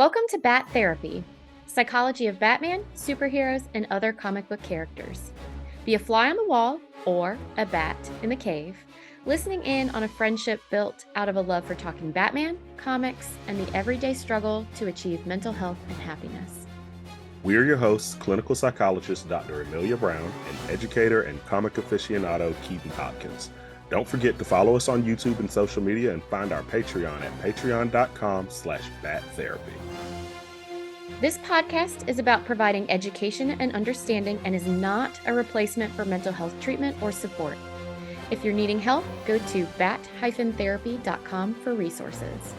Welcome to Bat Therapy, psychology of Batman, superheroes, and other comic book characters. Be a fly on the wall or a bat in the cave, listening in on a friendship built out of a love for talking Batman, comics, and the everyday struggle to achieve mental health and happiness. We are your hosts, clinical psychologist Dr. Amelia Brown and educator and comic aficionado Keaton Hopkins. Don't forget to follow us on YouTube and social media and find our Patreon at patreon.com/battherapy. This podcast is about providing education and understanding and is not a replacement for mental health treatment or support. If you're needing help, go to bat-therapy.com for resources.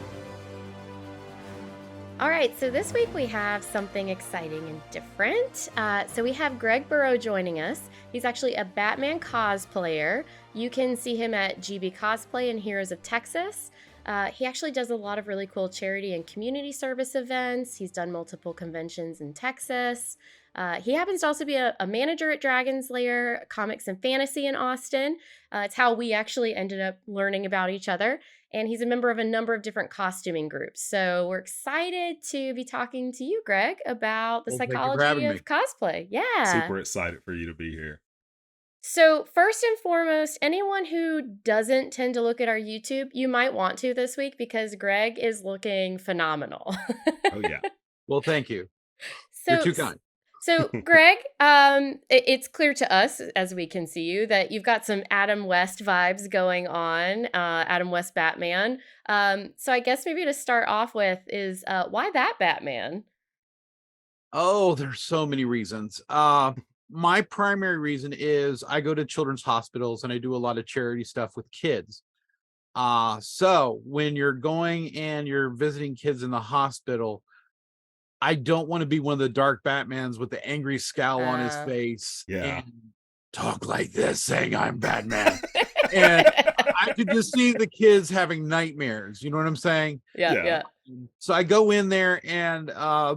All right, so this week we have something exciting and different. So we have Greg Burrow joining us. He's actually a Batman cosplayer. You can see him at GB Cosplay and Heroes of Texas. He actually does a lot of really cool charity and community service events. He's done multiple conventions in Texas. He happens to also be a manager at Dragon's Lair, Comics and Fantasy in Austin. It's how we actually ended up learning about each other. And he's a member of a number of different costuming groups. So we're excited to be talking to you, Greg, about the psychology of cosplay. Yeah. Super excited for you to be here. So first and foremost, anyone who doesn't tend to look at our YouTube, you might want to this week because Greg is looking phenomenal. Oh, yeah. Well, thank you. So, You're too kind. So, Greg, it's clear to us, as we can see you, that you've got some Adam West vibes going on, Adam West Batman. So I guess maybe to start off with is, why that Batman? Oh, there's so many reasons. My primary reason is I go to children's hospitals and I do a lot of charity stuff with kids. So when you're going and you're visiting kids in the hospital, I don't want to be one of the dark Batmans with the angry scowl on his face and talk like this saying I'm Batman. And I could just see the kids having nightmares. You know what I'm saying? Yeah. So I go in there and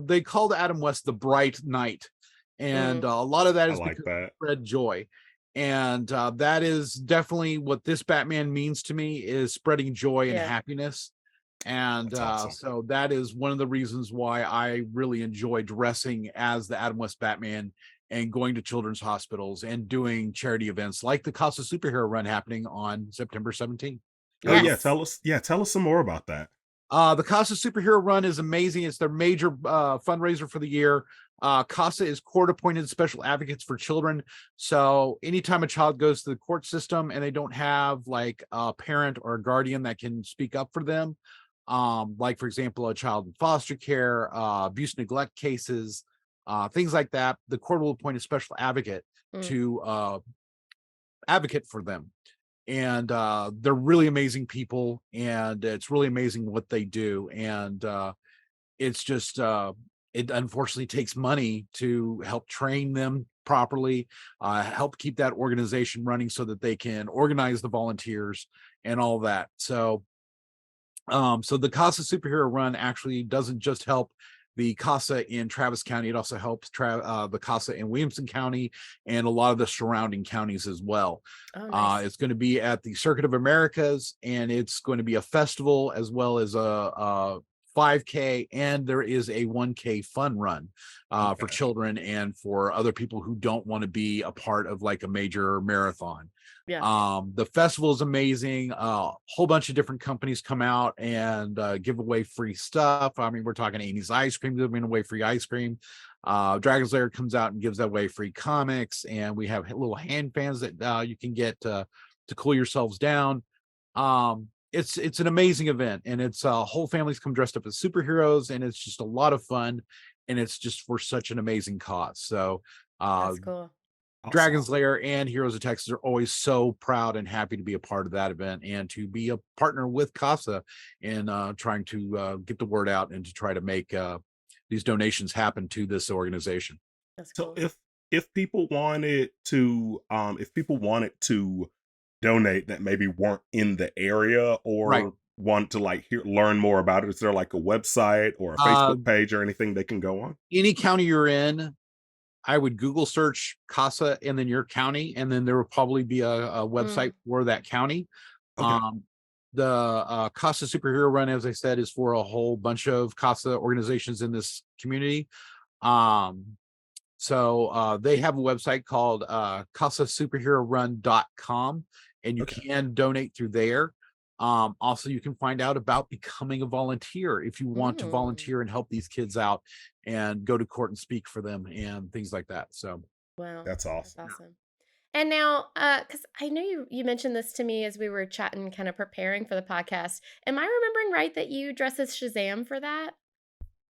they called Adam West the Bright Knight. And a lot of that is because of spread joy. And that is definitely what this Batman means to me, is spreading joy and happiness. And awesome. So that is one of the reasons why I really enjoy dressing as the Adam West Batman and going to children's hospitals and doing charity events like the CASA Superhero Run happening on September 17th. Yes. Oh, yeah. Tell us some more about that. The CASA Superhero Run is amazing. It's their major fundraiser for the year. CASA is court-appointed special advocates for children. So anytime a child goes to the court system and they don't have like a parent or a guardian that can speak up for them, like for example, a child in foster care, abuse neglect cases, things like that, the court will appoint a special advocate to advocate for them. And they're really amazing people, and it's really amazing what they do. And it's just it unfortunately takes money to help train them properly, help keep that organization running so that they can organize the volunteers and all that. So the CASA Superhero Run actually doesn't just help the CASA in Travis County, it also helps the CASA in Williamson County and a lot of the surrounding counties as well. Oh, nice. It's going to be at the Circuit of Americas, and it's going to be a festival as well as a 5K, and there is a 1K fun run for children and for other people who don't want to be a part of like a major marathon. The festival is amazing. A whole bunch of different companies come out and give away free stuff. I mean, we're talking Amy's Ice Cream giving away free ice cream. Dragon's Lair comes out and gives away free comics, and we have little hand fans that you can get to cool yourselves down. It's an amazing event, and it's whole families come dressed up as superheroes, and it's just a lot of fun, and it's just for such an amazing cause. So That's cool. Awesome. Dragon's Lair and Heroes of Texas are always so proud and happy to be a part of that event and to be a partner with CASA in trying to get the word out and to try to make these donations happen to this organization. That's cool. So if people wanted to donate that maybe weren't in the area or want to like learn more about it, is there like a website or a Facebook page or anything they can go on? Any county you're in, I would Google search CASA and then your county, and then there will probably be a website for that county. Okay. The CASA Superhero Run, as I said, is for a whole bunch of CASA organizations in this community. So they have a website called CASASuperheroRun.com, and you can donate through there. Also, you can find out about becoming a volunteer if you want to volunteer and help these kids out and go to court and speak for them and things like that. So Wow, That's that's awesome. awesome. And now, because I know you mentioned this to me as we were chatting, kind of preparing for the podcast. Am I remembering right that you dress as Shazam for that?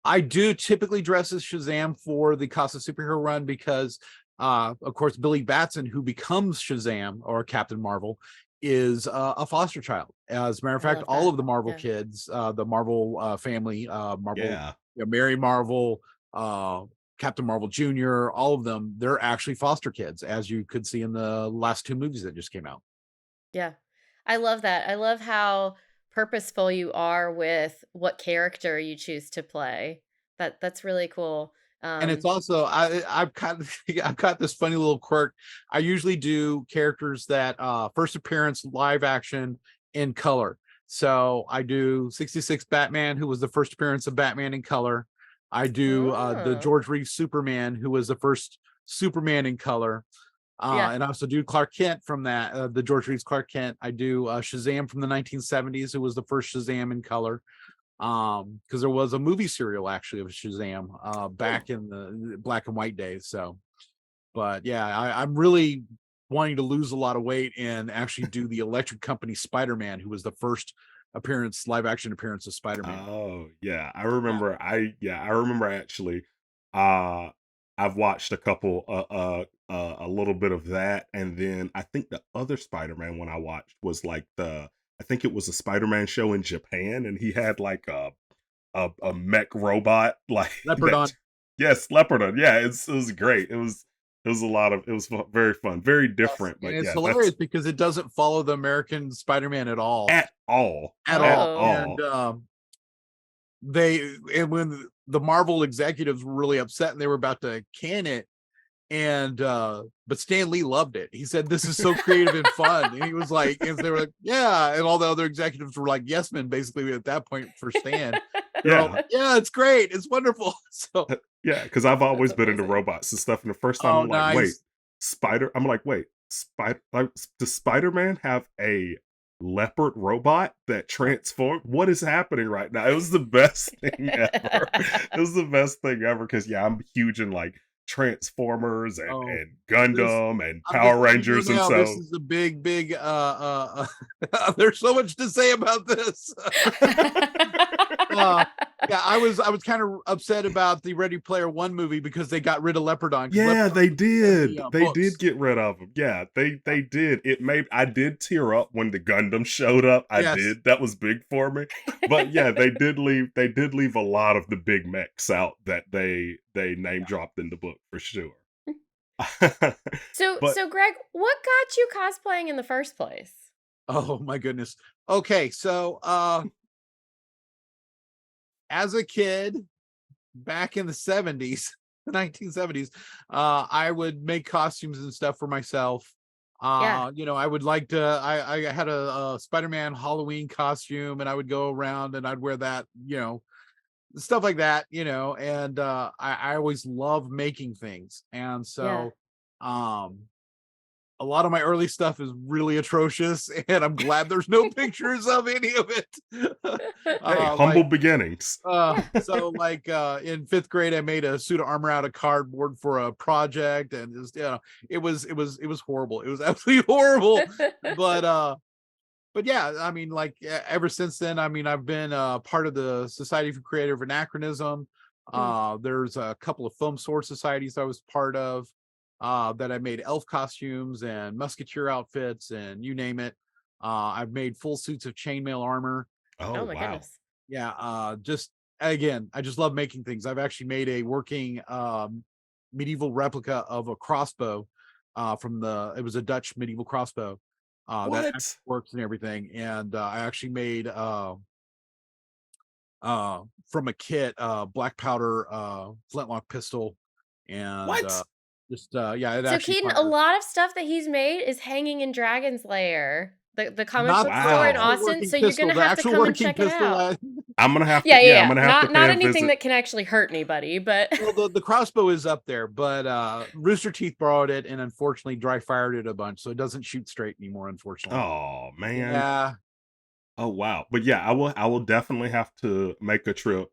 I do typically dress as Shazam for the CASA Superhero Run because, of course, Billy Batson, who becomes Shazam or Captain Marvel, is a foster child. As a matter of I fact, love all that. of the Marvel Yeah. kids, the Marvel family, Marvel, Yeah. Mary Marvel, Captain Marvel Jr., all of them, they're actually foster kids, as you could see in the last two movies that just came out. Yeah. I love that. I love how purposeful you are with what character you choose to play. That's really cool. And it's Um, also I've got I've got this funny little quirk. I usually do characters that first appearance live action in color. So I do 66 Batman, who was the first appearance of Batman in color. I do the oh, George Reeves Superman, who was the first Superman in color. yeah. And I also do Clark Kent from that, the George Reeves Clark Kent. I do Shazam from the 1970s, who was the first Shazam in color, because there was a movie serial actually of Shazam Hmm. back in the black and white days. So but yeah, I'm really wanting to lose a lot of weight and actually do the Electric Company Spider-Man, who was the first live action appearance of Spider-Man. Oh, yeah. Yeah. I remember actually uh I've watched a couple a little bit of that, and then I think the other Spider-Man one I watched was like I think it was a Spider-Man show in Japan, and he had like a mech robot like that. Leopardon. Yes, Leopardon. Yeah, it was great. It was a lot of it was very fun, very Yes. different, And but it's yeah, that's hilarious because it doesn't follow the American Spider-Man at all. at all. At At all. Oh, And all. when the Marvel executives were really upset and they were about to can it, and but Stan Lee loved it. He said this is so creative and fun, and he was like, and they were like, yeah, and all the other executives were like yes men basically at that point for Stan. They're all Yeah. like, yeah, it's great, it's wonderful. So Yeah, because I've that's always been into amazing. robots and stuff, and the first time oh I'm like, "Wait, nice. Spider" I'm like, "Wait, Spider like, does Spider-Man have a leopard robot that transform what is happening right now?" It was the best thing ever. It was the best thing ever because yeah, I'm huge in, like, Transformers Oh, and this Gundam and I'm just Power letting you know Rangers, and now, this so is a big there's so much to say about this. uh yeah, I was kind of upset about the Ready Player One movie because they got rid of Leopardon because Yeah, Leopardon they was in the did. They did books. get rid of him. Yeah, they did. It made I did tear up when the Gundam showed up. I Yes. did. That was big for me. But yeah, they did leave a lot of the big mechs out that they name dropped in the book for sure. So, But so Greg, what got you cosplaying in the first place? Oh my goodness. Okay, so as a kid back in the 70s, the 1970s, I would make costumes and stuff for myself. Yeah, I would like to I had a Spider-Man Halloween costume and I would go around and I'd wear that, stuff like that, and I always love making things. And yeah. so um a lot of my early stuff is really atrocious, and I'm glad there's no pictures of any of it. hey, uh humble like beginnings. Yeah. in fifth grade I made a suit of armor out of cardboard for a project, and just it was horrible. It was absolutely horrible. But yeah, I mean, like ever since then, I mean, I've been part of the Society for Creative Anachronism. Mm. There's a couple of film sword societies I was part of, that I made elf costumes and musketeer outfits and you name it. I've made full suits of chainmail armor. Oh, Oh my wow. goodness. Yeah, just again, I just love making things. I've actually made a working medieval replica of a crossbow from it was a Dutch medieval crossbow that actually What? works and everything. And I actually made from a kit black powder flintlock pistol, and What? just yeah, it So actually Keaton, a fires. lot of stuff that he's made is hanging in Dragon's Lair. The comic Not book the store in Wow. actual Austin, working so you're pistol. gonna The have to actual come and working check it pistol. out. I'm gonna have Yeah, to, yeah, yeah, I'm yeah. gonna have to Not pay a anything visit. that can actually hurt anybody, but Well, the crossbow is up there, but Rooster Teeth borrowed it and unfortunately dry fired it a bunch, so it doesn't shoot straight anymore, unfortunately. Oh man. Yeah, Oh wow. But yeah, I will definitely have to make a trip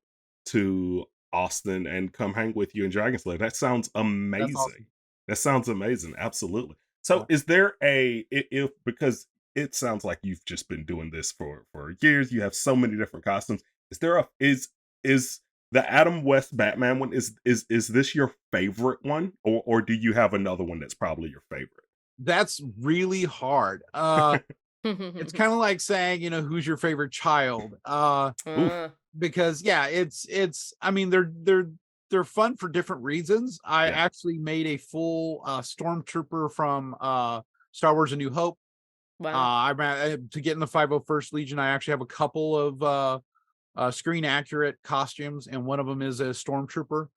to Austin and come hang with you in Dragon Slayer. That sounds that's awesome. amazing. That sounds amazing. Absolutely. Yeah. So is there if because it sounds like you've just been doing this for years, you have so many different costumes. Is there a is the Adam West Batman one is this your favorite one, or do you have another one that's probably your favorite? That's really hard. It's kind of like saying, who's your favorite child? Oof. Because yeah, it's I mean, they're fun for different reasons. I Yeah. actually made a full stormtrooper from Star Wars A New Hope. wow. To get in the 501st Legion, I actually have a couple of screen accurate costumes, and one of them is a stormtrooper,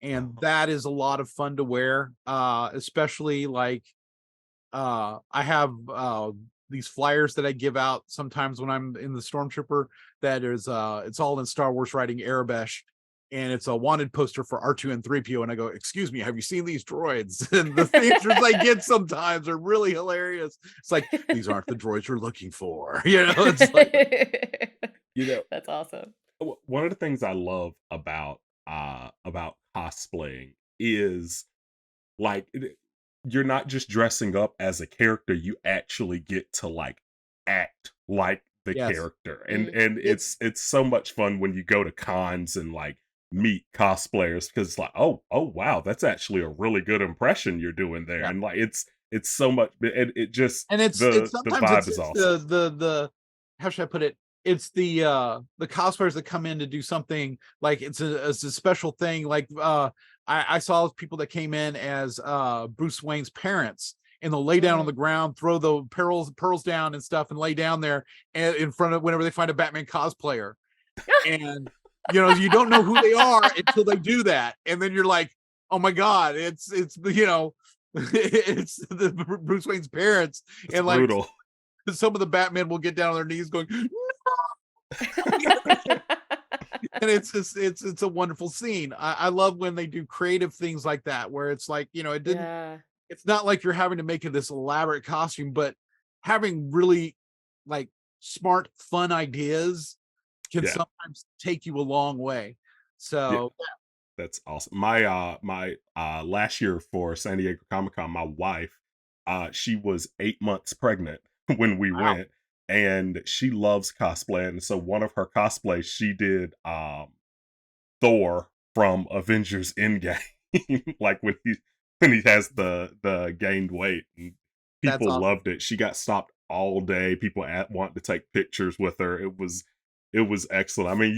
and Oh, that is a lot of fun to wear. Especially like I have these flyers that I give out sometimes when I'm in the stormtrooper. That is it's all in Star Wars writing Arabesh, and it's a wanted poster for R2 and 3PO. And I go, excuse me, have you seen these droids? And the answers I get sometimes are really hilarious. It's like, these aren't the droids you're looking for. It's like, you know, That's awesome. one of the things I love about cosplaying is like you're not just dressing up as a character, you actually get to like act like the yes, character. Mm. And it, it's so much fun when you go to cons and like meet cosplayers because it's like, oh wow, that's actually a really good impression you're doing there. yeah. And like it's so much it just And it's the sometimes it's vibe is it's awesome. the how should I put it? It's the cosplayers that come in to do something like it's a special thing. Like I saw people that came in as Bruce Wayne's parents, and they'll lay down on Mm. the ground, throw the pearls down and stuff, and lay down there and in front of whenever they find a Batman cosplayer. And you don't know who they are until they do that, and then you're like, oh my god, it's it's the Bruce Wayne's parents. It's And like brutal. some of the Batmen will get down on their knees going, and it's just it's a wonderful scene. I love when they do creative things like that, where it's like, Yeah. it's not like you're having to make it this elaborate costume, but having really like smart, fun ideas can Yeah. sometimes take you a long way. Yeah. So That's awesome. My last year for San Diego Comic-Con, my wife, she was 8 months pregnant when we wow, went, and she loves cosplay. And so one of her cosplays, she did Thor from Avengers Endgame, like when he has the gained weight, and that's people awesome. loved it. She got stopped all day. People want to take pictures with her. It was excellent. I mean,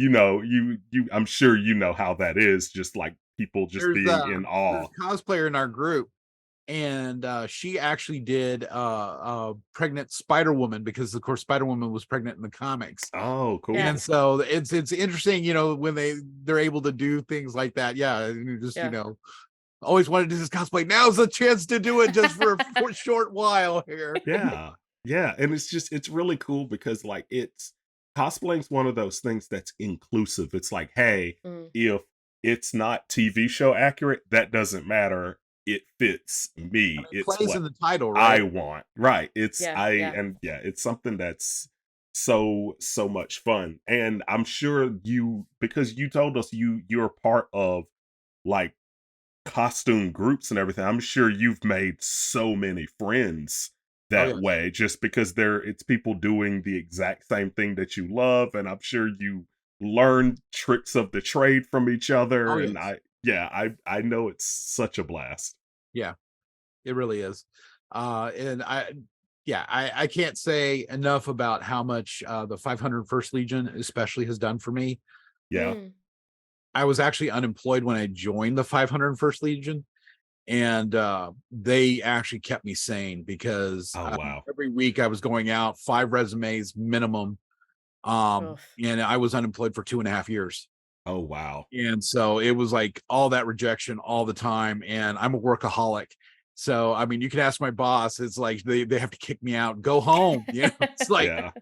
you I'm sure you know how that is, just like people just There's being in there's awe. a cosplayer in our group, and she actually did pregnant Spider Woman, because of course Spider Woman was pregnant in the comics. Oh, Yeah. And cool. so it's interesting, when they're able to do things like that. Yeah, and you just Yeah. always wanted to do this cosplay. Now's the chance to do it just for a short while here. Yeah. Yeah, and it's really cool because like it's cosplaying's one of those things that's inclusive. It's like, hey, Mm. if it's not TV show accurate, that doesn't matter. It fits me. It It's plays what in the title, I right? want. Right. It's Yeah, I yeah. and yeah, it's something that's so much fun. And I'm sure because you told us you're part of like costume groups and everything. I'm sure you've made so many friends Oh that yes. way just because it's people doing the exact same thing that you love, and I'm sure you learn tricks of the trade from each other, Oh and yes. I know it's such a blast. Yeah, it really is. And I can't say enough about how much the 501st Legion especially has done for me. Yeah. Mm. I was actually unemployed when I joined the 501st Legion, and they actually kept me sane because Oh wow. every week I was going out 5 resumes minimum, Oof. and I was unemployed for 2.5 years. Oh wow. And so it was like all that rejection all the time, and I'm a workaholic, So, I mean, you can ask my boss. It's like they have to kick me out, go home. It's like, Yeah.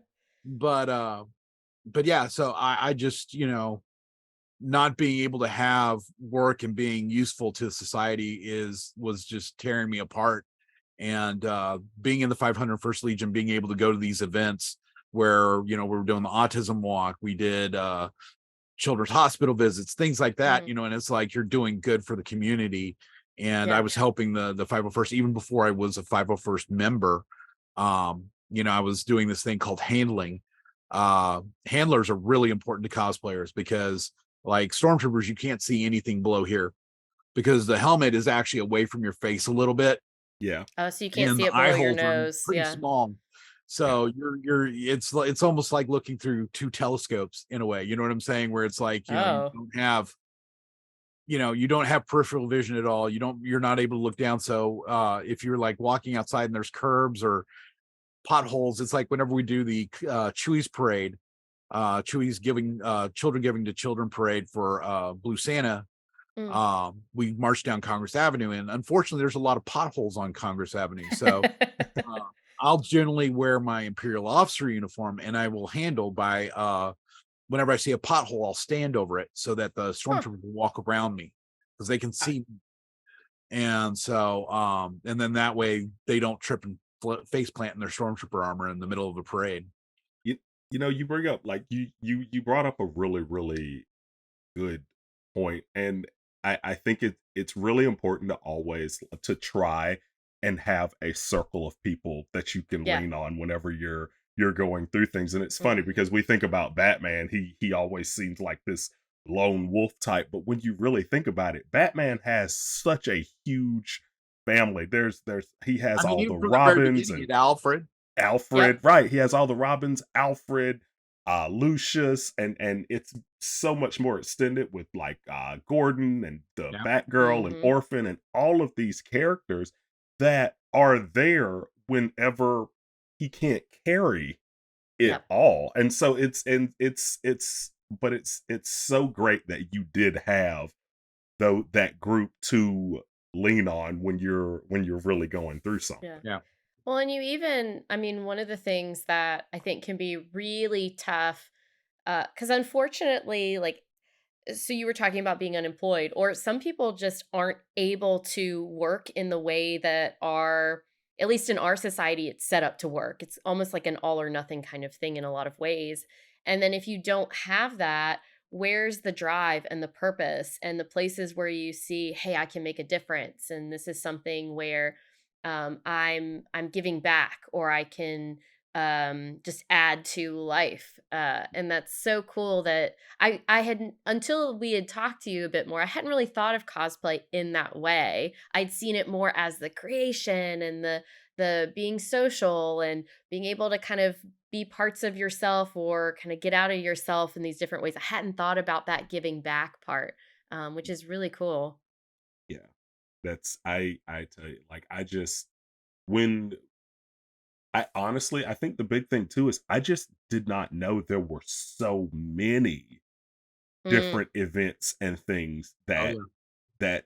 but yeah. So I just not being able to have work and being useful to society was just tearing me apart. And being in the 501st Legion, being able to go to these events where we were doing the autism walk, we did children's hospital visits, things like that, Mhm. and it's like you're doing good for the community. And I Yeah. was helping the 501st even before I was a 501st member. I was doing this thing called handling. Handlers are really important to cosplayers because, like, stormtroopers, you can't see anything below here because the helmet is actually away from your face a little bit, Yeah. Oh, so you can't and see the it eye below your holes are nose. pretty Yeah. small. Yeah. So it's almost like looking through two telescopes in a way. You know what I'm saying? Where it's like, Oh. you don't have peripheral vision at all. You're not able to look down. So if you're like walking outside and there's curbs or potholes, it's like whenever we do the Chewy's parade, Chewy's giving children giving to children parade for Blue Santa. Mm. We marched down Congress Avenue, and unfortunately there's a lot of potholes on Congress Avenue. So uh, I'll generally wear my Imperial officer uniform, and I will handle by whenever I see a pothole, I'll stand over it so that the Huh. stormtroopers will walk around me because they can I, see me. And so, and then that way they don't trip and face plant in their stormtrooper armor in the middle of a parade. you, you bring up, like, you brought up a really, really good point, and I think it's really important to always to try and have a circle of people that you can Yeah. lean on whenever you're going through things. And it's funny Mhm. because we think about Batman, he always seems like this lone wolf type, but when you really think about it, Batman has such a huge family. There's he has I mean, all even the from the very Robins beginning, and at Alfred. Yep. Alfred, right? He has all the Robins, Alfred, Lucius, and it's so much more extended with, like, Gordon and the Yeah. Batgirl and Mhm. Orphan and all of these characters that are there whenever he can't carry it Yep. all. And so it's but it's so great that you did have though that group to lean on when you're really going through Yeah. something. Yeah. Well, and I mean, one of the things that I think can be really tough, because unfortunately, like, so you were talking about being unemployed, or some people just aren't able to work in the way that at least in our society, it's set up to work. It's almost like an all or nothing kind of thing in a lot of ways. And then if you don't have that, where's the drive and the purpose and the places where you see, hey, I can make a difference, and this is something where I'm giving back, or I can just add to life. And that's so cool that I hadn't, until we had talked to you a bit more, I hadn't really thought of cosplay in that way. I'd seen it more as the creation and the being social and being able to kind of be parts of yourself or kind of get out of yourself in these different ways. I hadn't thought about that giving back part, which is really cool. Yeah. That's I tell you, like, I just when I honestly, I think the big thing too is I just did not know there were so many Mm, different events and things Oh that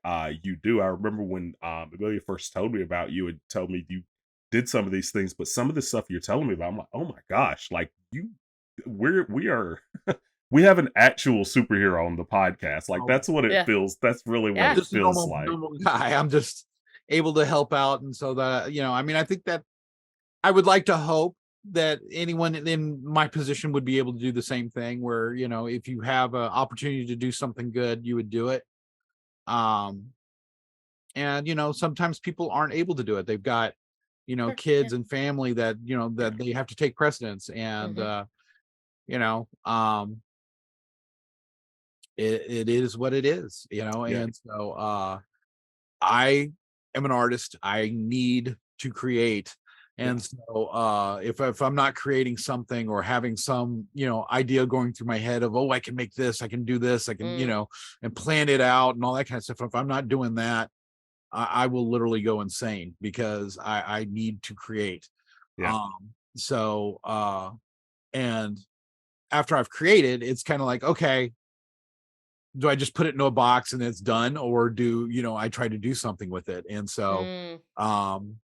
yeah. you do. I remember when Amelia first told me about you and told me you did some of these things, but some of the stuff you're telling me about, I'm like, oh my gosh, like we are we have an actual superhero on the podcast. Like, Oh, that's what it yeah. feels. That's really what Yeah. it just a feels normal like. normal guy. I'm just able to help out, and so that I mean, I think that I would like to hope that anyone in my position would be able to do the same thing. Where if you have an opportunity to do something good, you would do it. Um, and sometimes people aren't able to do it. They've got Sure. Yeah. kids and family that Yeah. that they have to take precedence, and Hmm. you know um it is what it is. Yeah. And so I am an artist. I need to create. Yeah. And so if I'm not creating something or having some, idea going through my head of, oh, I can make this, I can do this, I can, Mm, and plan it out and all that kind of stuff. If I'm not doing that, I will literally go insane because I need to create. Yeah. So and after I've created, it's kind of like, okay, do I just put it in a box and it's done, or do I try to do something with it? And so Mm, um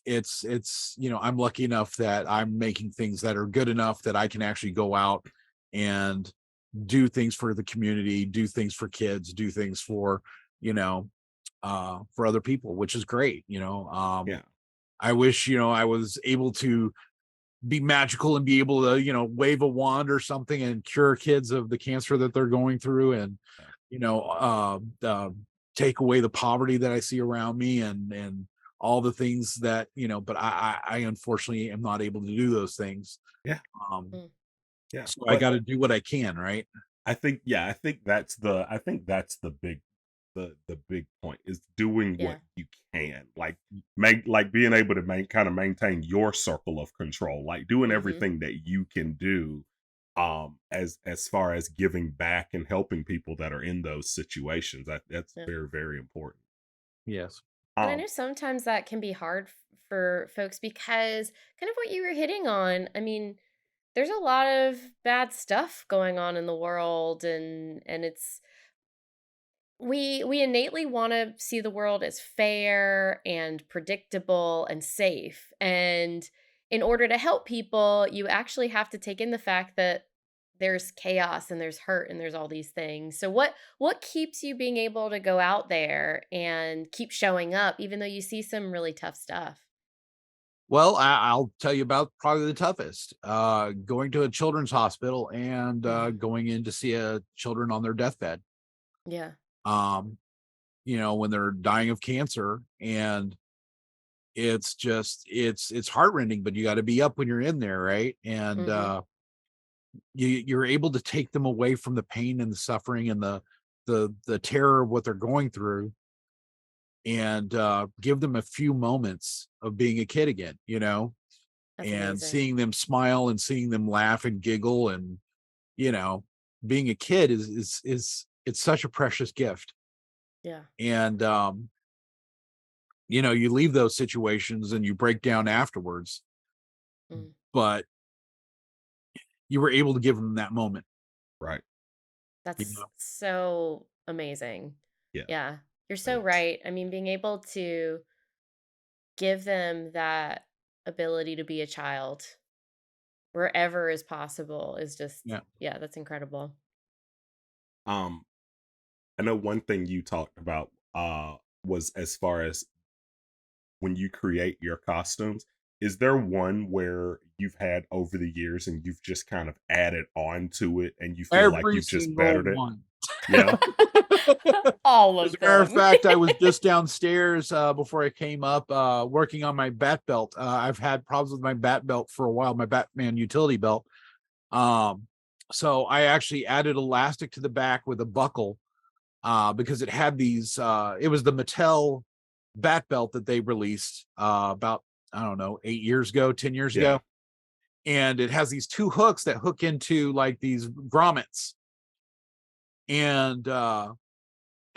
it's I'm lucky enough that I'm making things that are good enough that I can actually go out and do things for the community, do things for kids, do things for other people, which is great. Yeah. I wish I was able to be magical and be able to wave a wand or something and cure kids of the cancer that they're going through, and Yeah. you know take away the poverty that I see around me, and all the things that but I unfortunately am not able to do those things. Yeah. um mm, Yeah. so I But got to do what I can, right? I think that's the big point is doing what yeah. you can. Like being able to kind of maintain your circle of control, like doing Mm-hmm. everything that you can do as far as giving back and helping people that are in those situations. That's Yeah. very, very important. Yes. And I know Um sometimes that can be hard for folks because kind of what you were hitting on. I mean, there's a lot of bad stuff going on in the world, and it's we innately want to see the world as fair and predictable and safe. And in order to help people, you actually have to take in the fact that there's chaos and there's hurt and there's all these things. So what keeps you being able to go out there and keep showing up even though you see some really tough stuff? Well, I'll tell you about probably the toughest. Going to a children's hospital and Mhm. going in to see children on their deathbed. Yeah. Um, when they're dying of cancer, and it's heartrending, but you got to be up when you're in there, right? And Mhm. you're able to take them away from the pain and the suffering and the terror of what they're going through, and give them a few moments of being a kid again, That's and amazing. seeing them smile and seeing them laugh and giggle, and you know being a kid is it's such a precious gift. Yeah. And you leave those situations and you break down afterwards, Mm. but you were able to give them that moment. right. you That's know so amazing. Yeah, Yeah. You're it so is. right. I mean, being able to give them that ability to be a child wherever is possible is just yeah. yeah, that's incredible. Um I know one thing you talked about was as far as when you create your costumes, is there one where you've had over the years and you've just kind of added on to it and you feel like Every you've just single bettered it? one. Yeah. All As of a matter of them. fact, I was just downstairs before I came up, working on my bat belt. I've had problems with my bat belt for a while, my Batman utility belt. Um, so I actually added elastic to the back with a buckle, because it had these. It was the Mattel bat belt that they released about, I don't know, 8 years ago, 10 years Yeah. ago, and it has these two hooks that hook into like these grommets. And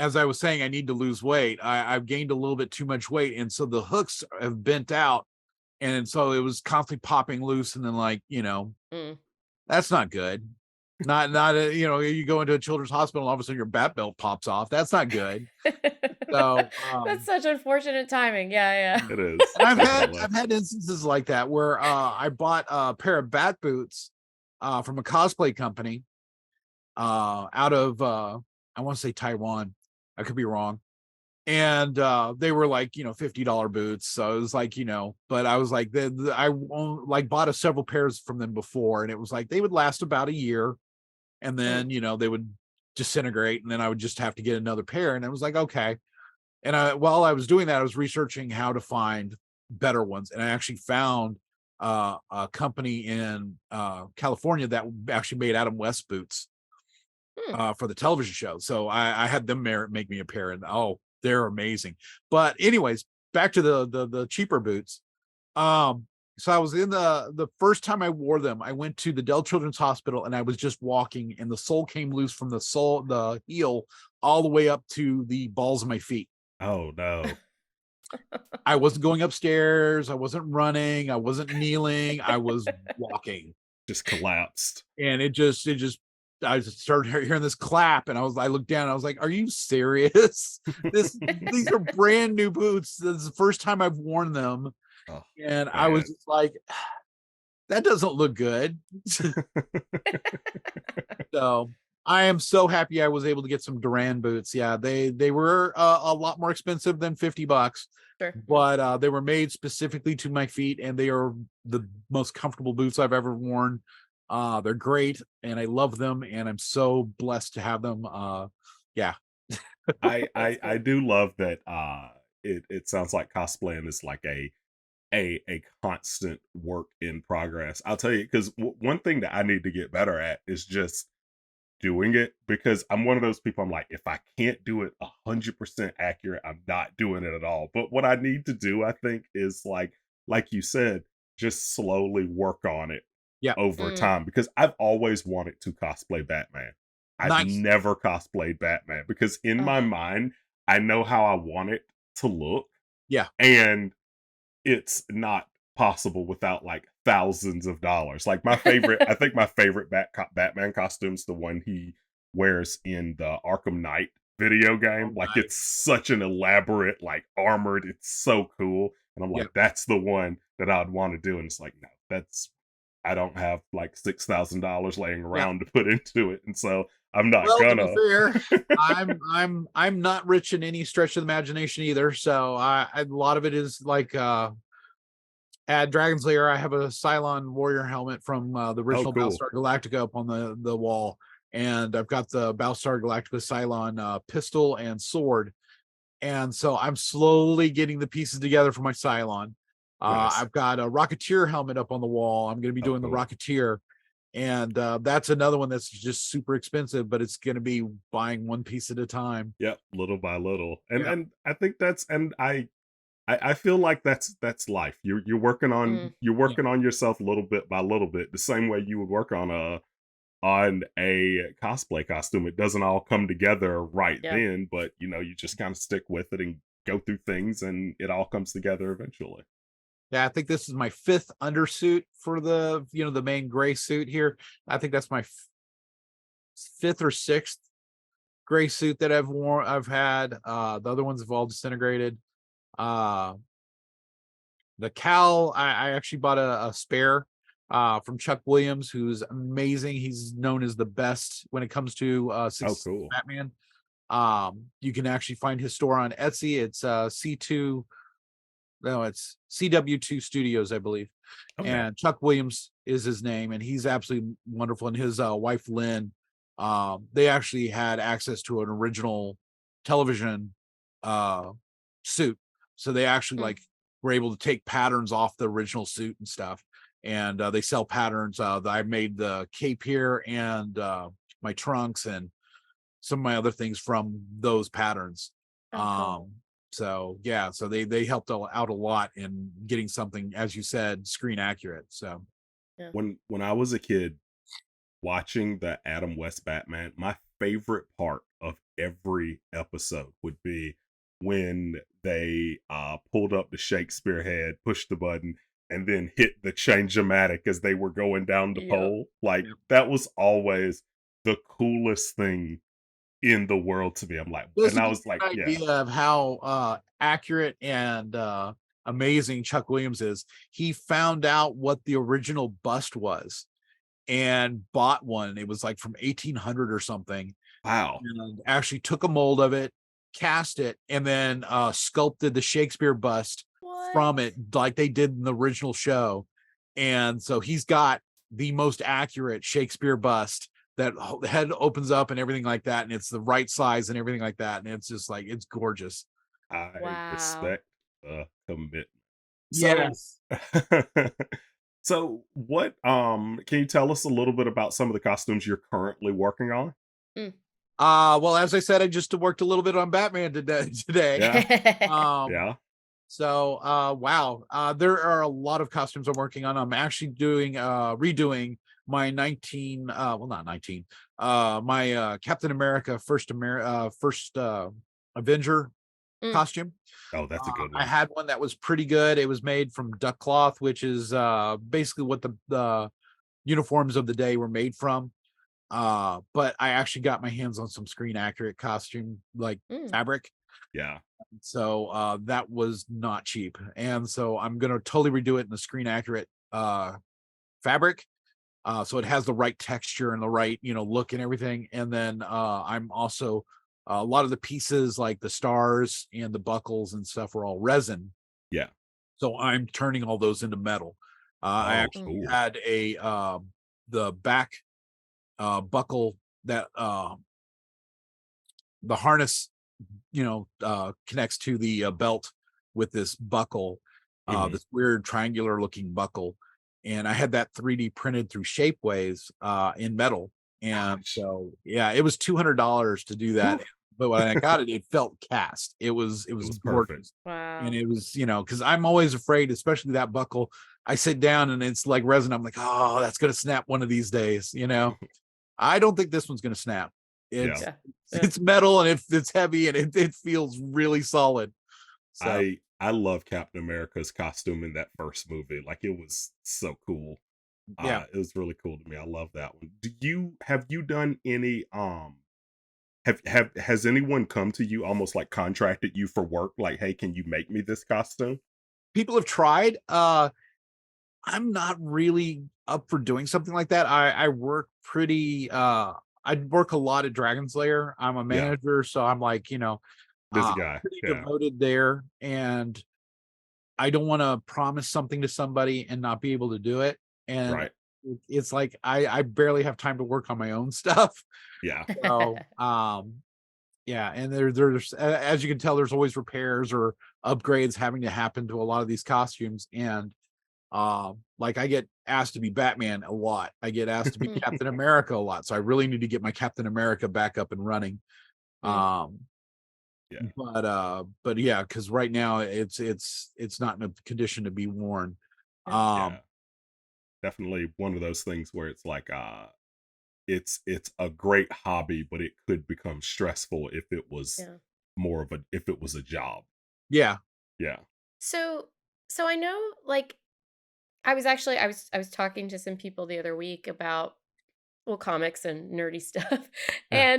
as I was saying, I need to lose weight. I've gained a little bit too much weight, and so the hooks have bent out, and so it was constantly popping loose. And then, Mm. that's not good. Not you go into a children's hospital, and all of a sudden your bat belt pops off. That's not good. So, That's such unfortunate timing. Yeah, It is. and Definitely. I've had instances like that where I bought a pair of bat boots from a cosplay company out of I want to say Taiwan. I could be wrong. And they were like $50 boots, so it was like but I was like like bought several pairs from them before, and it was like they would last about a year, and yeah. then they would disintegrate, and then I would just have to get another pair. And I was like, okay. And while I was doing that, I was researching how to find better ones, and I actually found a company in California that actually made Adam West boots Hmm. for the television show. So I had them make me a pair, and oh, they're amazing. But anyways, back to the cheaper boots. Um, so I was in the first time I wore them, I went to the Dell Children's Hospital, and I was just walking, and the sole came loose from the heel, all the way up to the balls of my feet. Oh no. I wasn't going upstairs, I wasn't running, I wasn't kneeling, I was walking. Just collapsed. And it just I just started hearing this clap, and I looked down, and I was like, "Are you serious? These are brand new boots. This is the first time I've worn them." Oh, And I was man. just like, that doesn't look good. So I am so happy I was able to get some Duran boots. Yeah, they were a lot more expensive than $50, Sure. but they were made specifically to my feet, and they are the most comfortable boots I've ever worn. They're great, and I love them, and I'm so blessed to have them. Yeah, That's I cool. do love that it sounds like cosplaying is like a constant work in progress. I'll tell you, because one thing that I need to get better at is just doing it, because I'm one of those people. I'm like, if I can't do it 100% accurate, I'm not doing it at all. But what I need to do, I think, is like you said, just slowly work on it yeah, over Mm, time, because I've always wanted to cosplay Batman. I've nice. never cosplayed Batman because in oh, my mind, I know how I want it to look, Yeah, and it's not possible without like thousands of dollars. Like my favorite, I think my favorite Batman costume's the one he wears in the Arkham Knight video game. oh, Like it's nice. such an elaborate, like armored. It's so cool, and I'm Yeah, like, that's the one that I'd want to do. And it's like, no, that's I don't have like $6,000 laying yeah. around to put into it, and so I'm not Well, to be gonna. fair, I'm not rich in any stretch of the imagination either. So a lot of it is like at Dragon's Lair, I have a Cylon warrior helmet from the Oh, original cool. Battlestar Galactica up on the wall, and I've got the Battlestar Galactica Cylon pistol and sword, and so I'm slowly getting the pieces together for my Cylon. Nice. I've got a Rocketeer helmet up on the wall. I'm going to be Oh, doing the cool. Rocketeer, and that's another one that's just super expensive, but it's going to be buying one piece at a time. Yep, little by little, Yeah, and I think that's and I feel like that's life. mm, you're yeah, working on yourself little bit by little bit, the same way you would work on a cosplay costume. It doesn't all come together right yeah. then, but you just kind of stick with it and go through things, and it all comes together eventually. yeah. I think this is my fifth undersuit for the main gray suit here. I think that's my fifth or sixth gray suit that I've worn. I've had the other ones have all disintegrated. Uh, the cowl, I actually bought a spare from Chuck Williams, who's amazing. He's known as the best when it comes to Oh, 60s cool. Batman. You can actually find his store on Etsy. It's C2, no, it's CW2 Studios, I believe. Okay. And Chuck Williams is his name, and he's absolutely wonderful. And his wife Lynn, they actually had access to an original television uh suit, so they actually Mm. like were able to take patterns off the original suit and stuff. And they sell patterns. I made the cape here and my trunks and some of my other things from those patterns. Oh, cool. So yeah, so they helped out a lot in getting something, as you said, screen accurate. So Yeah. When I was a kid watching the Adam West Batman, my favorite part of every episode would be when they pulled up the Shakespeare head, pushed the button, and then hit the change-o-matic as they were going down the Yep. pole. Like yeah. that was always the coolest thing in the world to me. I'm like, Just and to I give was you like, an yeah, idea of how accurate and amazing Chuck Williams is, he found out what the original bust was and bought one. It was like from 1800 or something, wow, and actually took a mold of it, cast it, and then sculpted the Shakespeare bust What? from it, like they did in the original show. And so he's got the most accurate Shakespeare bust that the head opens up and everything like that, and it's the right size and everything like that, and it's just like it's gorgeous. I Wow. respect the commitment. So Yes. so what can you tell us a little bit about some of the costumes you're currently working on? Mm. Well, as I said, I just worked a little bit on Batman today. Yeah. Um, Yeah. So, wow, there are a lot of costumes I'm working on. I'm actually doing redoing my 19 well, not 19, my Captain America first Avenger Mm. costume. Oh, that's a good I one. had one that was pretty good. It was made from duck cloth, which is basically what the uniforms of the day were made from. But I actually got my hands on some screen accurate costume like Mm. fabric. Yeah. So that was not cheap. And so I'm gonna totally redo it in the screen accurate fabric. So it has the right texture and the right, look and everything. And then I'm also a lot of the pieces like the stars and the buckles and stuff are all resin. Yeah. So I'm turning all those into metal. I Oh, Mm. actually cool. had the back buckle that the harness, connects to the belt with this buckle, Mhm. this weird triangular looking buckle. And I had that 3D printed through Shapeways in metal. And Gosh. so, yeah, it was $200 to do that. Whew. But when I got it, it felt cast. It It was was perfect. gorgeous. And Wow. it was, because I'm always afraid, especially that buckle. I sit down and it's like resin. I'm like, oh, that's gonna snap one of these days. I don't think this one's gonna snap. Yeah. It's Yeah. Yeah. it's metal and it's heavy and it feels really solid. So I love Captain America's costume in that first movie. Like, it was so cool. yeah. It was really cool to me. I love that one. Have you done any has anyone come to you, almost like contracted you for work, like, "Hey, can you make me this costume?" People have tried. I'm not really up for doing something like that. I work pretty I work a lot at Dragon's Lair. I'm a Yeah, manager, so I'm like, busy guy. pretty Yeah, devoted there. And I don't want to promise something to somebody and not be able to do it. And right. it's like I barely have time to work on my own stuff. Yeah, So yeah, and there's as you can tell, there's always repairs or upgrades having to happen to a lot of these costumes. And like I get asked to be Batman a lot. I get asked to be Mm. Captain America a lot. So I really need to get my Captain America back up and running. Mm. Um, yeah, but yeah, because right now it's not in a condition to be worn. Yeah. yeah. Um, Definitely one of those things where it's like, it's a great hobby, but it could become stressful Yeah. if it was a job. yeah. Yeah, So so I know like I was talking to some people the other week about well comics and nerdy stuff. Yeah.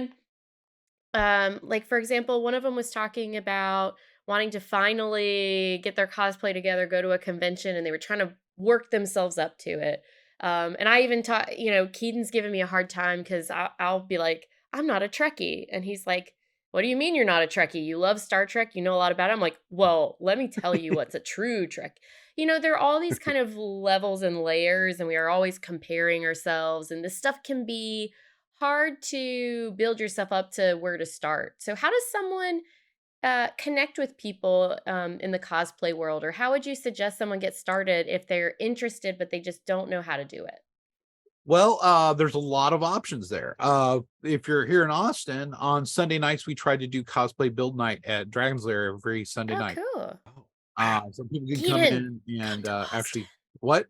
And like for example, one of them was talking about wanting to finally get their cosplay together, go to a convention, and they were trying to work themselves up to it. And I even taught, Keaton's giving me a hard time because I'll be like, I'm not a Trekkie. And he's like, what do you mean you're not a Trekkie? You love Star Trek, you know a lot about it. I'm like, well, let me tell you what's a true Trek. There are all these kind of levels and layers, and we are always comparing ourselves, and this stuff can be hard to build yourself up to where to start. So, how does someone connect with people in the cosplay world, or how would you suggest someone get started if they're interested but they just don't know how to do it? Well, there's a lot of options there. If you're here in Austin on Sunday nights, we try to do cosplay build night at Dragon's Lair every Sunday Oh, night. cool. oh, wow. So people can come Keaton, in come and to Austin. actually what?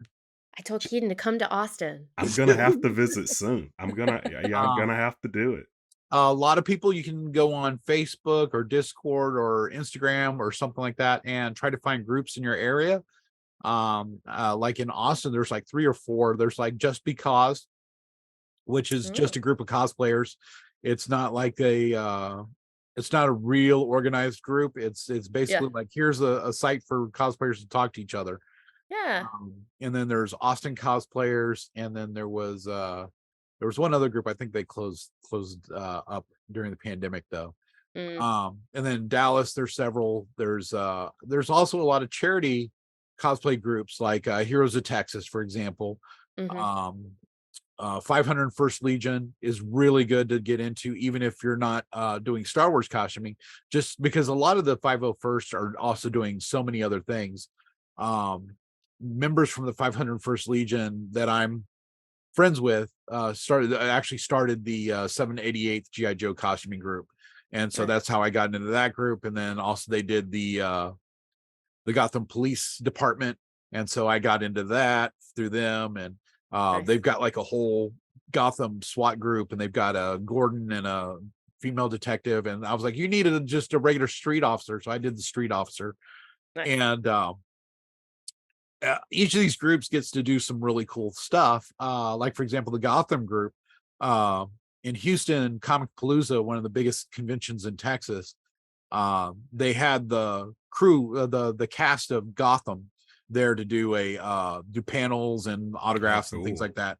I told Keaton to come to Austin. I'm gonna have to visit soon. Yeah, I'm um, gonna have to do it. a lot of people you can go on Facebook or Discord or Instagram or something like that and try to find groups in your area. Like in Austin, there's like three or four. There's like Just Because, which is just Oh, a group of cosplayers. It's not like it's not a real organized group. It's yeah. basically like here's a site for cosplayers to talk to each other. Yeah. And then there's Austin cosplayers, and then there was one other group. I think they closed up during the pandemic though. Mm, And then Dallas, there's several. There's also a lot of charity cosplay groups like Heroes of Texas, for example. hmm. Um, 501st Legion is really good to get into, even if you're not doing Star Wars costuming, just because a lot of the 501st are also doing so many other things. Members from the 501st Legion that I'm friends with started the 788th GI Joe costuming group, and so that's Nice. how I got into that group. And then also they did the Gotham Police Department, and so I got into that through them. And Nice. they've got like a whole Gotham SWAT group, and they've got a Gordon and a female detective. And I was like, you needed just a regular street officer, so I did the street officer. Nice. And each of these groups gets to do some really cool stuff. Like for example, the Gotham group. uh, in Houston, Comic Palooza, one of the biggest conventions in Texas. They had the crew, the cast of Gotham there to do panels and Oh, autographs and things cool. like that.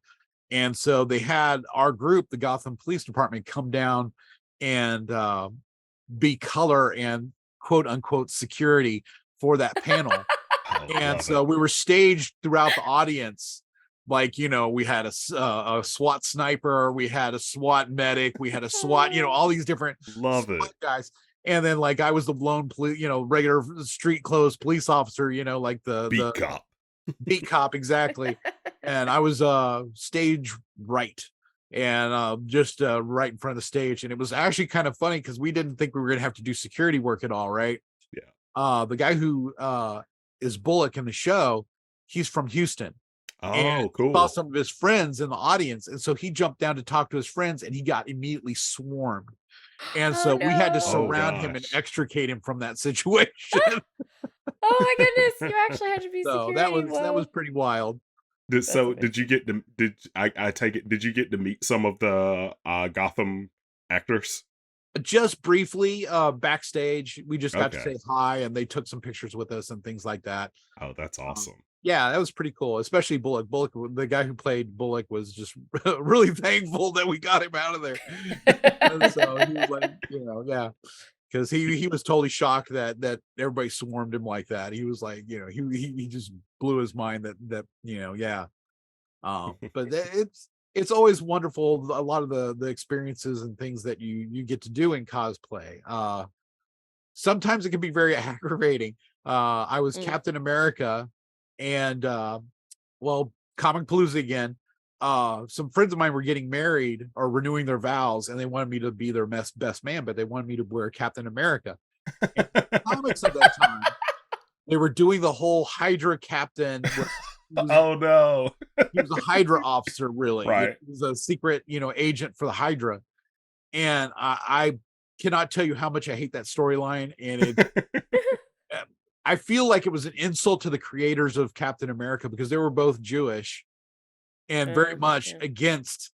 And so they had our group, the Gotham Police Department, come down and be color and quote unquote security for that panel. Oh, And love so it. we were staged throughout the audience. Like, we had a SWAT sniper, we had a SWAT medic, we had a SWAT, all these different Love SWAT it. guys. And then like I was the lone police, regular street clothes police officer, like Beat the cop. beat cop, exactly. And I was stage right, and just right in front of the stage. And it was actually kind of funny because we didn't think we were gonna have to do security work at all, right? Yeah. The guy who is Bullock in the show, he's from Houston, and Oh, saw cool. some of his friends in the audience, and so he jumped down to talk to his friends, and he got immediately swarmed. And Oh so we had to Oh no. surround him and gosh. extricate him from that situation. Oh my goodness, you actually had to be So security. that was Whoa. pretty wild. That's Did you amazing. get to I take it, did you get to meet some of the Gotham actors? Just briefly, backstage, we just got to Okay. say hi, and they took some pictures with us and things like that. Oh, that's Um, awesome. yeah, that was pretty cool, especially Bullock. Bullock, the guy who played Bullock, was just really thankful that we got him out of there. And so he was like, yeah, because he was totally shocked that everybody swarmed him like that. He was like, he just blew his mind that yeah. But it's always wonderful, a lot of the experiences and things that you get to do in cosplay. Sometimes it can be very aggravating. I was Mm. Captain America, and well, Comic Palooza again. Some friends of mine were getting married or renewing their vows, and they wanted me to be their best man, but they wanted me to wear Captain America. And comics of that time, they were doing the whole Hydra captain. He was Oh no. he was a Hydra officer, really. He Right. was a secret, agent for the Hydra. And I cannot tell you how much I hate that storyline. And uh, I feel like it was an insult to the creators of Captain America because they were both Jewish and very much Yeah. against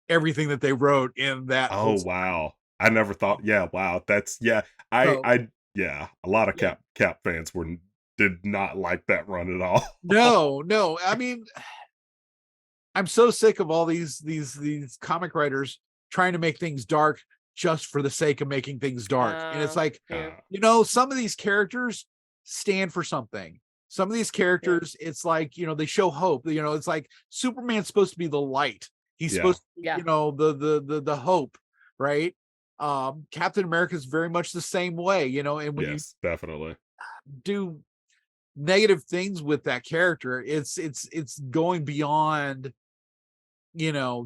everything that they wrote in that whole. Oh wow. I never thought, yeah, wow. That's yeah. So I yeah, a lot of yeah, Cap fans did not like that run at all. no. I mean, I'm so sick of all these comic writers trying to make things dark just for the sake of making things dark. And it's like, Yeah. some of these characters stand for something. Some of these Yeah. characters, it's like, they show hope. It's like Superman's supposed to be the light. He's Yeah. supposed to be, Yeah. the hope, right? Captain America is very much the same way, and when you Yes, definitely. do negative things with that character, it's going beyond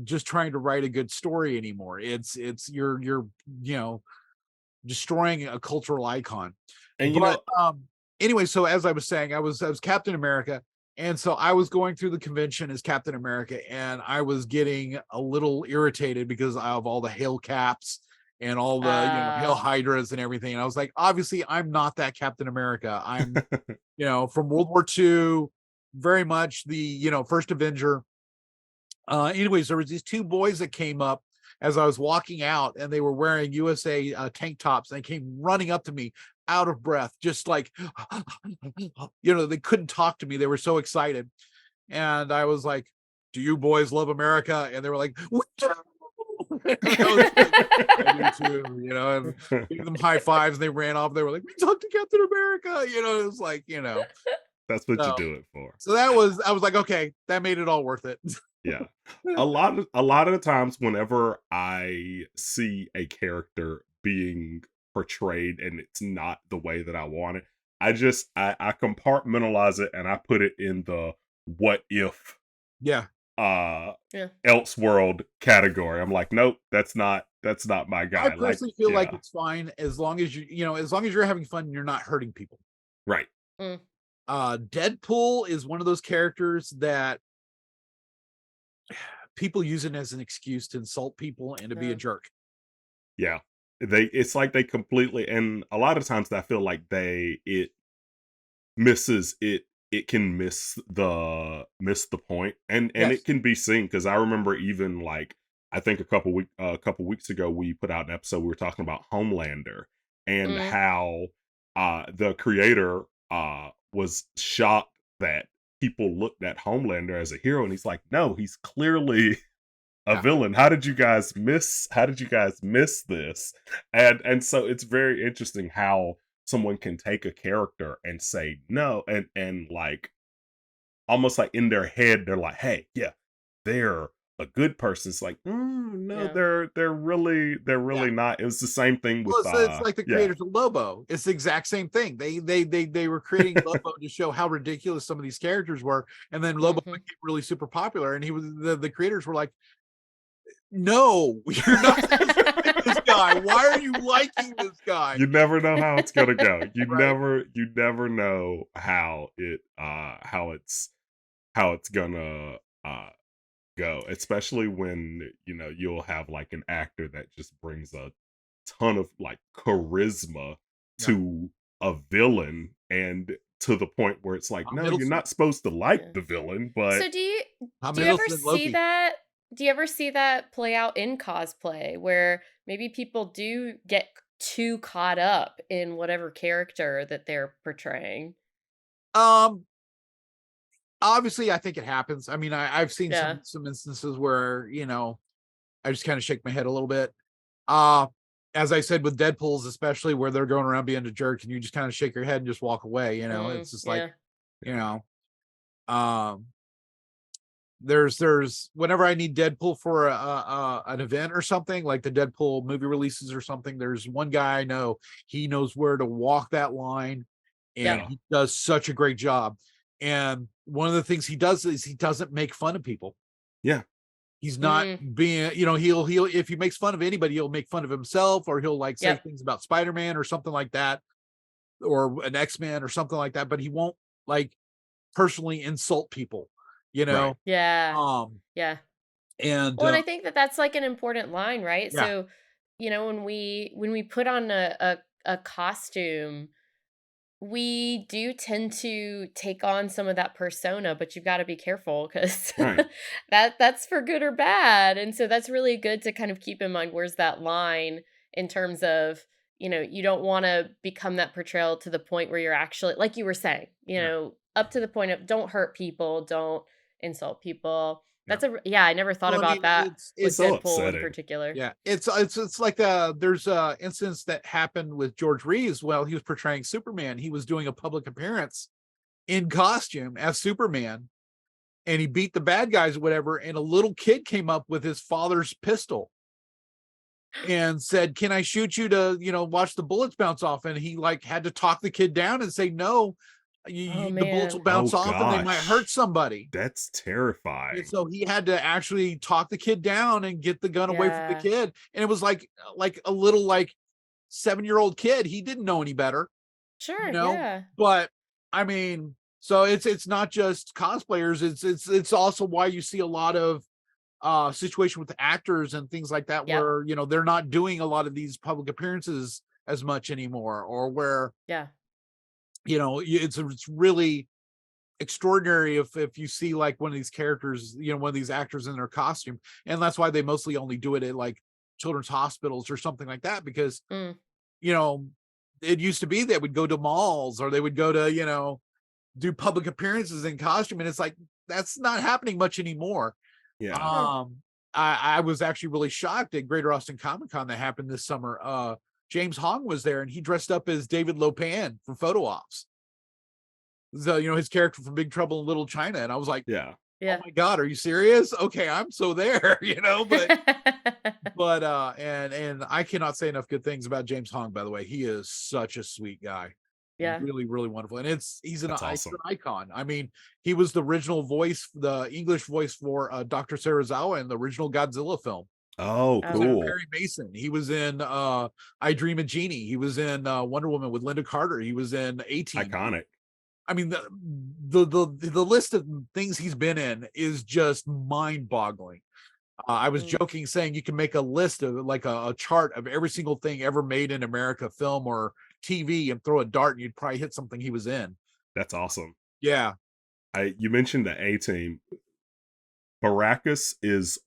just trying to write a good story anymore. It's you're destroying a cultural icon. And But anyway, so as I was saying, I was Captain America, and so I was going through the convention as Captain America, and I was getting a little irritated because of all the hail caps and all the hail hydras and everything. And I was like, obviously I'm not that Captain America. I'm from World War II, very much the first Avenger. Anyways, there was these two boys that came up as I was walking out, and they were wearing USA tank tops, and they came running up to me out of breath, just like they couldn't talk to me, they were so excited. And I was like, do you boys love America? And they were like, we do. And I was like, I do too, and gave them high fives, and they ran off. They were like, we talked to Captain America. It was like, That's what you so, do it for. so I was like, okay, that made it all worth it. Yeah. A lot of the times whenever I see a character being portrayed and it's not the way that I want it, I compartmentalize it and I put it in the what if Yeah. uh Yeah. else world category. I'm like, nope, that's not my I guy. Like, personally feel like yeah, it's fine as long as as long as you're having fun and you're not hurting people. right. Mm. Deadpool is one of those characters that people use it as an excuse to insult people and to be a Yeah. jerk. Yeah. It's like they completely, and a lot of times I feel like it misses it can miss the point, and Yes. it can be seen because I remember even like I think a couple weeks ago we put out an episode. We were talking about Homelander and Mm, how the creator was shocked that people looked at Homelander as a hero, and he's like, no, he's clearly a Yeah. villain. How did you guys miss this? And so it's very interesting how someone can take a character and say no, and like almost like in their head they're like, hey, yeah, they're a good person. It's like, no, yeah. they're really not. It was the same thing with Well, it's like the yeah. creators of Lobo. It's the exact same thing. They were creating Lobo to show how ridiculous some of these characters were, and then Lobo Hmm. became really super popular. And he was the creators were like, "No, you're not supposed to like this guy. Why are you liking this guy?" You never know how it's gonna go. You Right? never you never know how it's gonna go, especially when you'll have like an actor that just brings a ton of like charisma Yeah. to a villain, and to the point where it's like, Tom no, you're Hiddleston. not supposed to like Yeah. the villain, but So do you Tom do you ever Hiddleston and see Loki. that? Do you ever see that play out in cosplay where maybe people do get too caught up in whatever character that they're portraying? Um, Obviously, I think it happens. I mean, I've seen Yeah. some instances where I just kind of shake my head a little bit. Uh, as I said with Deadpool's, especially where they're going around being a jerk, and you just kind of shake your head and just walk away. Mm, It's just like yeah. you know, um, there's whenever I need Deadpool for an event or something like the Deadpool movie releases or something. There's one guy I know. He knows where to walk that line, and Yep. yeah, he does such a great job. And one of the things he does is he doesn't make fun of people. yeah, He's not Mm, being, he'll if he makes fun of anybody, he'll make fun of himself, or he'll like say yep. things about Spider-Man or something like that, or an X-Men or something like that, but he won't like personally insult people, you right, know. Yeah. Um Yeah. and Well, and I think that that's like an important line, right? yeah, So, when we put on a costume, we do tend to take on some of that persona, but you've got to be careful because right, that's for good or bad. And so that's really good to kind of keep in mind where's that line in terms of, you don't want to become that portrayal to the point where you're actually, like you were saying, yeah, up to the point of don't hurt people, don't insult people. yeah. Yeah, I never thought Well, I about mean, that with so Deadpool in upsetting. particular. yeah, it's like there's incidents that happened with George Reeves while he was portraying Superman. He was doing a public appearance in costume as Superman, and he beat the bad guys or whatever, and a little kid came up with his father's pistol and said, "Can I shoot you to, watch the bullets bounce off?" And he like had to talk the kid down and say, "No, Oh the bullets will man. bounce Oh off and they might hurt gosh, somebody." that's And terrifying. so he had to actually talk the kid down and get the gun away from the Yeah. kid. And it was like a little like 7-year-old kid. He didn't know any better, you Sure. know. Yeah. But I mean, so it's not just cosplayers. It's also why you see a lot of situation with actors and things like that Yep. where they're not doing a lot of these public appearances as much anymore, or where Yeah. it's really extraordinary if you see like one of these characters, one of these actors in their costume. And that's why they mostly only do it at like children's hospitals or something like that, because Mm. you know it used to be they would go to malls, or they would go to do public appearances in costume, and it's like that's not happening much anymore. Yeah. Huh. um I was actually really shocked at Greater Austin Comic Con that happened this summer. James Hong was there, and he dressed up as David Lopan for photo ops. So his character from Big Trouble in Little China, and I was like, Yeah. "Oh Yeah. my god, are you serious? Okay, I'm so there." And I cannot say enough good things about James Hong. By the way, he is such a sweet guy, Yeah. really, really wonderful, and he's That's he's an awesome. icon. I mean, he was the original voice, the English voice for Dr. Serizawa in the original Godzilla film. Oh, He was in Oh. cool. Perry Mason. He was in I Dream of Jeannie. He was in Wonder Woman with Linda Carter. He was in A Team. Iconic. I mean, the list of things he's been in is just mind-boggling. I was Mm. joking saying you can make a list of like a chart of every single thing ever made in America, film or TV, and throw a dart, and you'd probably hit something he was in. That's awesome. Yeah, You mentioned the A Team. Baracus is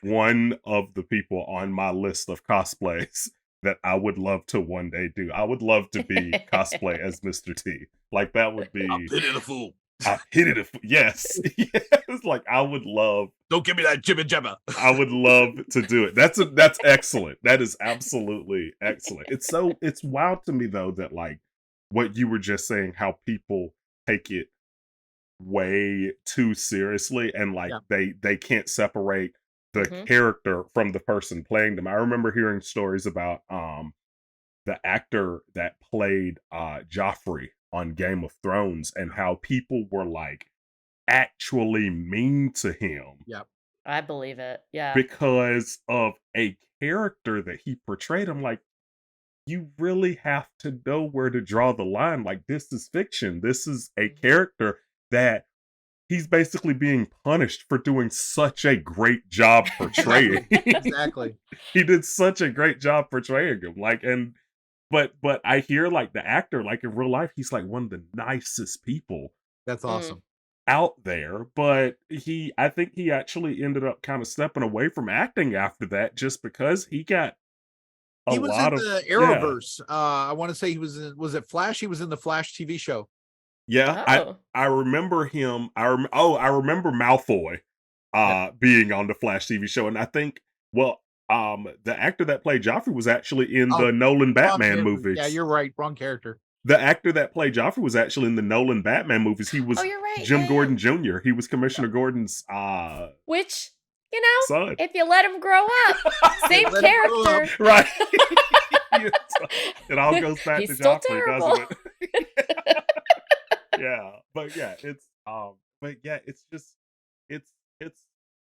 one of the people on my list of cosplays that I would love to one day do. I would love to be cosplay as Mr. T. Like that would I'll be pit it a fool. I hit it. Yes, yes. Like I would love. Don't give me that jibba jabba. I would love to do it. That's excellent. That is absolutely excellent. It's wild to me though that like what you were just saying, how people take it way too seriously and like Yeah. they can't separate the Hmm. character from the person playing them. I remember hearing stories about the actor that played Joffrey on Game of Thrones and how people were like actually mean to him Yeah. I believe it. Yeah. because of a character that he portrayed. I'm like, you really have to know where to draw the line. Like, this is fiction. This is a character that he's basically being punished for doing such a great job portraying. Exactly. He did such a great job portraying him. Like, and but I hear like the actor, like in real life, he's like one of the nicest people That's Mm. awesome. out there. But I think he actually ended up kind of stepping away from acting after that just because he got a He was in lot of the yeah. Arrowverse. I want to say he was in, was it Flash? He was in the Flash TV show. Yeah, Oh. I remember him. I remember Malfoy Yep. being on the Flash TV show, and I think well, the actor that played Joffrey was actually in Oh, the Nolan wrong Batman character. Yeah, movies. you're right. Wrong character. The actor that played Joffrey was actually in the Nolan Batman movies. He Oh, was you're right. Jim Yeah, yeah. Gordon Jr. He was Yeah. Commissioner Gordon's Which, you know, son. if you let him grow up, same Let him grow up. character. Right. It all goes back to He's still Joffrey, terrible. doesn't it? Yeah. But yeah, it's just it's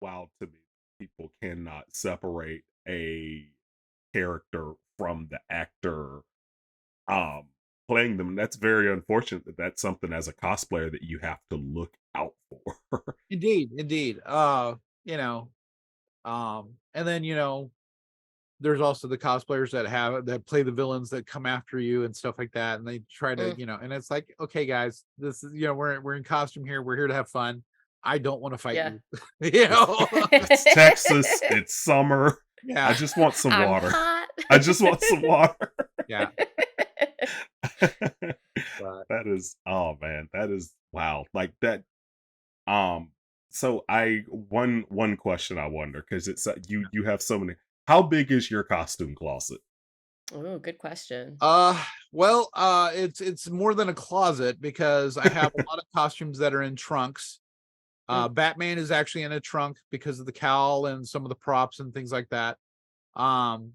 wild to me. People cannot separate a character from the actor um playing them. And that's very unfortunate that that's something as a cosplayer that you have to look out for. Indeed, indeed. You know, and then there's also the cosplayers that play the villains that come after you and stuff like that, and they try to, Mm. and it's like, okay, guys, this is, we're in costume here. We're here to have fun. I don't want to fight Yeah. you. It's Texas, it's summer. I Yeah, just want some I'm water. hot. I just want some water. yeah. But That is oh man, that is wow. Like that um so I one question I wonder because it's you have so many. How big is your costume closet? Oh, good question. well, it's more than a closet because I have a lot of costumes that are in trunks. Mm. Batman is actually in a trunk because of the cowl and some of the props and things like that. Um,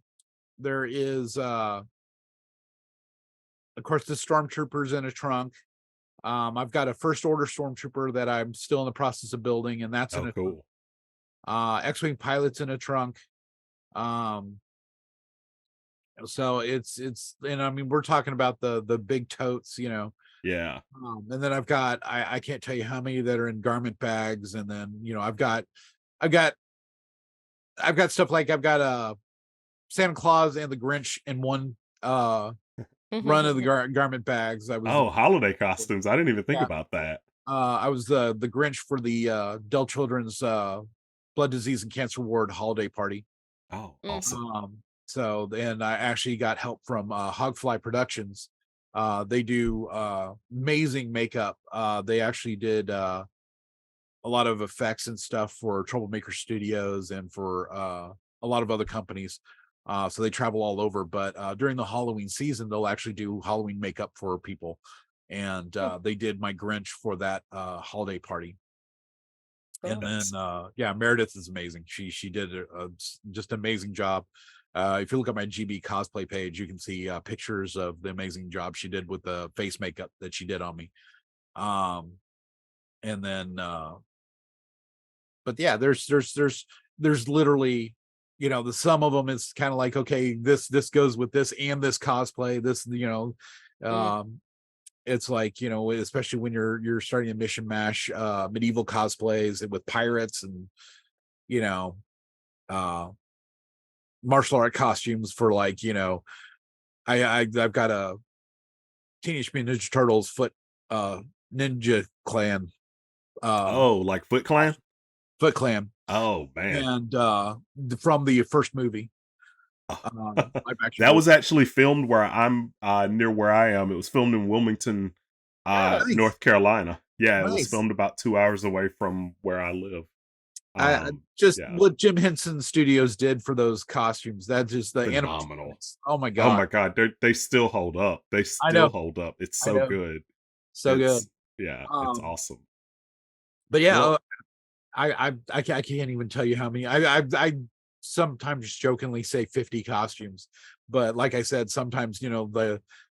there is, of course, the stormtroopers in a trunk. I've got a first order stormtrooper that I'm still in the process of building, and that's in Oh a cool. X-wing pilot's in a trunk. Um, so and I mean, we're talking about the big totes, Yeah. and then I've got I can't tell you how many that are in garment bags, and then I've got I've got stuff like I've got Santa Claus and the Grinch in one run of the garment bags. Oh, holiday costumes. I didn't even think Yeah, about that. I was the Grinch for the Dell Children's Blood Disease and Cancer Ward holiday party. Oh, Mm. awesome. So then I actually got help from Hogfly Productions. They do amazing makeup. They actually did a lot of effects and stuff for Troublemaker Studios and for a lot of other companies. So they travel all over, but during the Halloween season, they'll actually do Halloween makeup for people. And Cool. they did my Grinch for that holiday party. And Cool. then yeah, Meredith is amazing. She did just amazing job. If you look at my GB cosplay page, you can see pictures of the amazing job she did with the face makeup that she did on me. And then but yeah, there's literally, the sum of them is kind of like, okay, this goes with this and this cosplay, this, Mm. it's like, especially when you're starting a mission mash medieval cosplays with pirates and you know uh martial art costumes for like, I've got a Teenage Mutant Ninja Turtles foot ninja clan Oh, like Foot Clan? Foot Clan, Oh man. and from the first movie. Oh. Live action That movie. was actually filmed where I'm near where I am. It was filmed in Wilmington, Oh, Nice, North Carolina. Yeah, it was nice. filmed about 2 hours away from where I live. I just Yeah, what Jim Henson Studios did for those costumes. That just the phenomenal. animatronics. Oh my Oh god! my god, they still hold up. They I still know, hold up. It's I so know, good. so good. It's yeah, it's Um, awesome. but yeah, Well, I can't even tell you how many. I sometimes jokingly say 50 costumes, but like I said, sometimes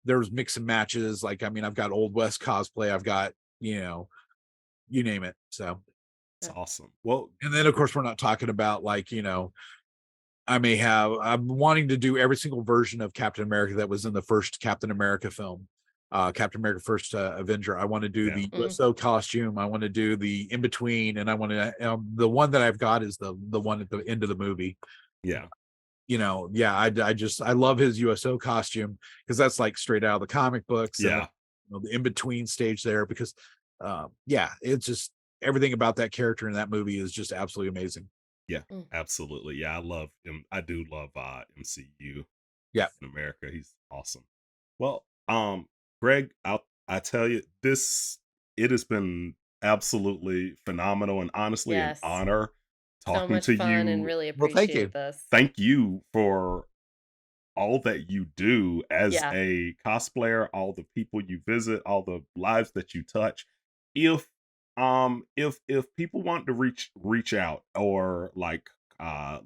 there's mix and matches. Like I mean, I've got Old West cosplay. I've got you name it. So, it's awesome. Well, and then of course we're not talking about like I'm wanting to do every single version of Captain America that was in the first Captain America film. Captain America First Avenger. I want to do yeah, the USO costume. I want to do the in between, and I want to the one that I've got is the one at the end of the movie. yeah, Yeah, I love his USO costume because that's like straight out of the comic books, and yeah. the in between stage there because yeah, it's just everything about that character in that movie is just absolutely amazing. Yeah, mm, absolutely. Yeah, I love him. I do love MCU, Yeah. Captain America. He's awesome. Well, Greg, I tell you, it has been absolutely phenomenal and honestly an yes. honor So talking much to fun and you. really Well, thank you. appreciate this. Thank you for all that you do as Yeah. a cosplayer, all the people you visit, all the lives that you touch. If if people want to reach out or like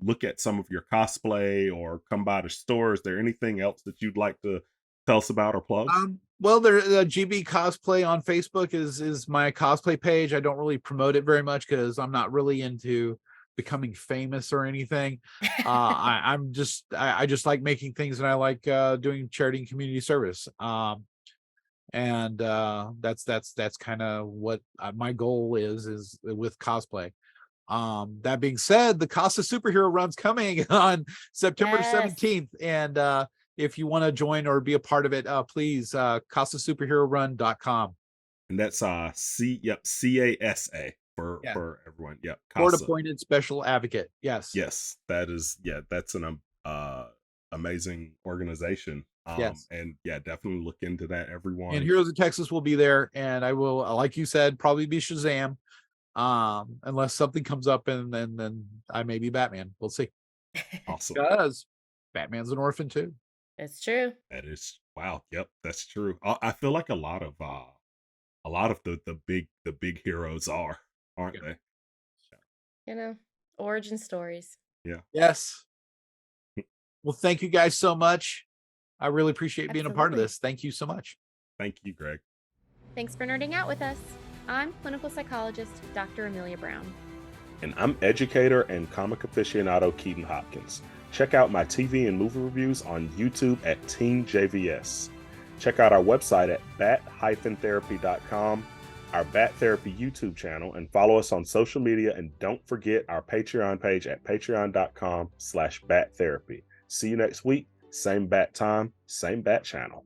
look at some of your cosplay or come by the store, is there anything else that you'd like to tell us about or plug? Well, there GB cosplay on Facebook is my cosplay page. I don't really promote it very much because I'm not really into becoming famous or anything. I just like making things and I like doing charity and community service. And that's kind of what my goal is with cosplay. That being said, the CASA Superhero Run's coming on September Yes. 17th. And if you want to join or be a part of it, please CASASuperheroRun.com. And that's CASA Yeah. for everyone. Yep, Court CASA. appointed special advocate. Yes. Yes, that is, yeah, that's an amazing organization. Yes. And yeah, definitely look into that, And everyone. Heroes of Texas will be there. And I will, like you said, probably be Shazam. Unless something comes up and then I may be Batman. We'll see. Awesome. Because Batman's an orphan too. It's true. That is wow. Yep, that's true. I feel like a lot of the big heroes aren't Yeah. they? Origin stories. Yeah. Yes. Well, thank you guys so much. I really appreciate being a part of Absolutely. this. Thank you so much. Thank you, Greg. Thanks for nerding out with us. I'm clinical psychologist Dr. Amelia Brown. And I'm educator and comic aficionado Keaton Hopkins. Check out my TV and movie reviews on YouTube at Team JVS. Check out our website at bat-therapy.com, our Bat Therapy YouTube channel, and follow us on social media. And don't forget our Patreon page at patreon.com/battherapy. See you next week. Same bat time, same bat channel.